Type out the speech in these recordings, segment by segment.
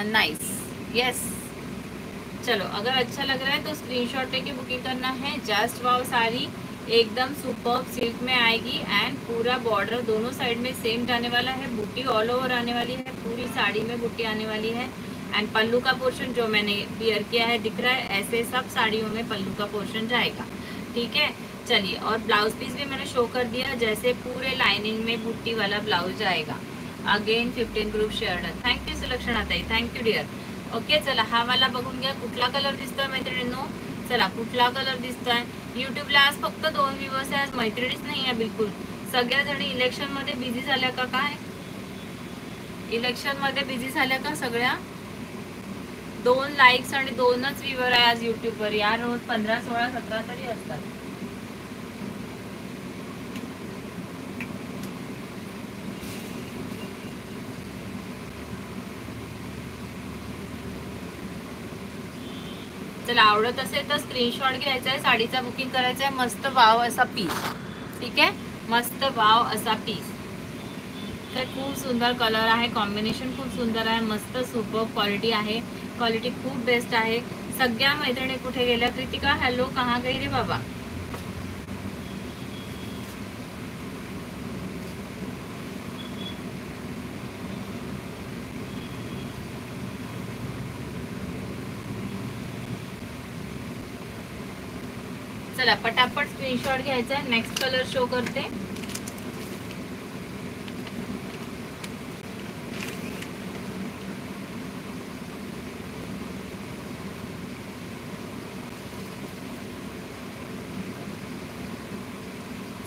Nice, yes. चलो, अगर अच्छा लग रहा है तो स्क्रीनशॉट लेके बुकिंग करना है। जस्ट वाव साड़ी एकदम सुपर्ब सिल्क में आएगी एंड पूरा बॉर्डर दोनों साइड में सेम जाने वाला है। बूटी ऑल ओवर आने वाली है, पूरी साड़ी में बूटी आने वाली है। एंड पल्लू का पोर्शन जो मैंने वियर किया है दिख रहा है, ऐसे सब साड़ियों में पल्लू का पोर्शन जाएगा। ठीक है, चलिए। और ब्लाउज पीस भी मैंने शो कर दिया, जैसे पूरे लाइनिंग में बूटी वाला ब्लाउज आएगा। Again 15 group shared. Thank you Sulakshana ताई, थँक्यू डिअर। ओके, चला हा वाला बघून घ्या, कुठला कलर दिसतोय मैत्रिणींनो? चला, कुठला कलर दिसतोय? युट्यूबला आज फक्त 2 व्ह्यूअर्स आहे, आज मैत्रिणीच नाही आहे बिलकुल. सगळ्या जणी इलेक्शन मध्ये बिझी झाल्या का काय? इलेक्शन मध्ये बिझी झाल्या का सगळ्या? 2 लाईक्स आणि 2च व्ह्यूअर आहे आज युट्यूबवर. या रोज 15, 16, 17 तरी असतात. चला, आवडत असेल तर स्क्रीनशॉट घ्यायचा आहे, साडीचा बुकिंग करायचा आहे. मस्त वाव असा पीस. ठीक आहे, मस्त वाव असा पीस. तर खूप सुंदर कलर आहे, कॉम्बिनेशन खूप सुंदर आहे, मस्त सुपर क्वालिटी आहे, क्वालिटी खूप बेस्ट आहे. सगळ्या मैत्रिणी कुठे गेल्या? कृतिका हॅलो, कहाँ गई रे बाबा? चला, पटापट स्क्रीनशॉट घ्यायचा आहे. नेक्स्ट कलर शो करते.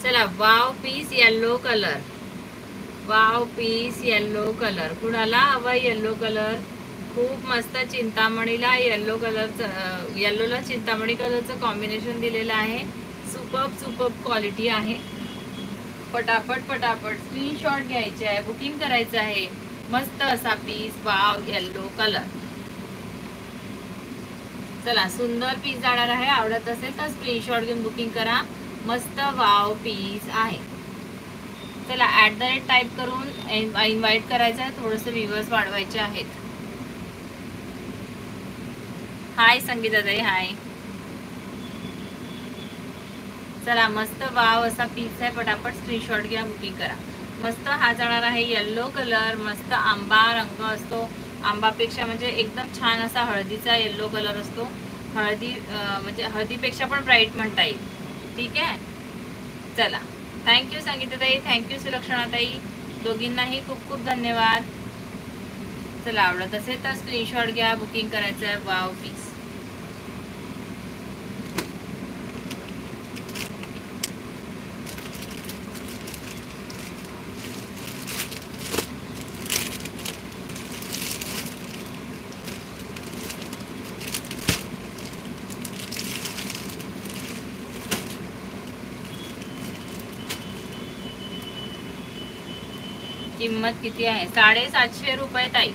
चला, wow piece yellow colour, wow piece yellow colour. कुणाला हवा येलो कलर? खूप मस्त चिंतामणीला येलो कलरचं, येल्लोला चिंतामणी कलरचं कॉम्बिनेशन दिलेलं आहे. सुपर्ब सुपर्ब क्वालिटी आहे. पटापट पटापट स्क्रीनशॉट घ्यायचे आहे, बुकिंग करायचं आहे. मस्त असा पीस, वाव येलो कलर. चला, सुंदर पीस जाणार आहे. आवडत असेल तर स्क्रीनशॉट घेऊन बुकिंग करा. मस्त वाव पीस आहे. चला, @ टाईप करून इन्व्हाइट करायचं आहे. थोडंसं व्ह्यूअर्स वाढवायचे आहेत. हाय संगीता ताई, हाय. चला, मस्त वाव असा पीस आहे. पटापट स्क्रीनशॉट घ्या, बुकिंग करा. मस्त हा जाणार आहे येलो कलर. मस्त आंबा रंग असतो, आंबापेक्षा म्हणजे एकदम छान असा हळदीचा येलो कलर असतो. हळदी म्हणजे हळदीपेक्षा पण ब्राईट म्हणता येईल. ठीक आहे, चला. थँक्यू संगीताताई, थँक्यू सुलक्षणाताई, दोघींनाही खूप खूप धन्यवाद. चला, आवडत असेल तर स्क्रीनशॉट घ्या, बुकिंग करायचं आहे. Wow piece. किंमत किती आहे? 750 रुपये ताई.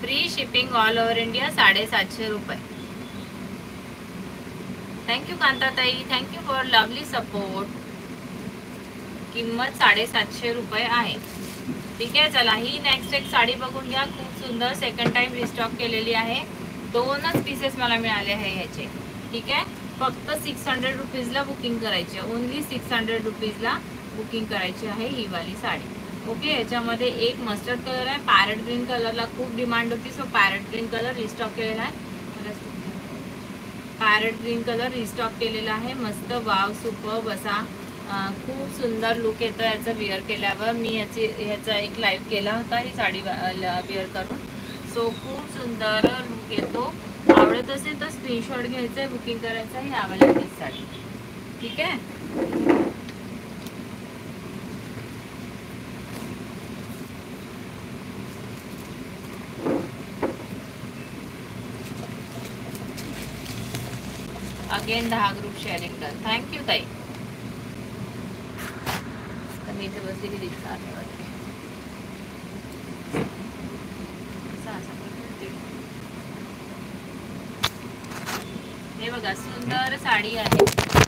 Free shipping all over India. 750 रुपये. थँक्यू कांताताई, थँक्यू फॉर लवली सपोर्ट. किंमत 750 रुपये आहे. ठीक आहे, चला, ही नेक्स्ट एक साडी बघून घ्या. खूप सुंदर, सेकंड टाइम रिस्टॉक केलेली आहे. 2च पीसेस मला मिळाले आहे ह्याचे. ठीक आहे, फक्त 600 रुपीजला बुकिंग करायची, ओनली 600 रुपीजला बुकिंग करायची आहे ही वाली साडी. ओके, याच्यामध्ये एक मस्टर्ड कलर आहे. पॅरेट ग्रीन कलरला खूप डिमांड होती, so parrot green colour restock केलेला आहे. पॅरेट ग्रीन कलर रिस्टॉक केलेला आहे. मस्त वाव सुपर्ब असा खूप सुंदर लुक येतो याचा विअर केल्यावर. मी ह्याचा एक लाईव्ह केला होता ही साडी विअर करून. सो खूप सुंदर लुक येतो. आवडत असेल तर स्क्रीनशॉट घ्यायचा आहे, बुकिंग करायचं आहे यावाल्या पीससाठी. ठीक आहे, अगेन 10 ग्रुप शेअरिंग कर. थँक्यू ताई. मी इथे बसलेली दिसणार नाही वाटते. हे बघा, सुंदर साडी आहे.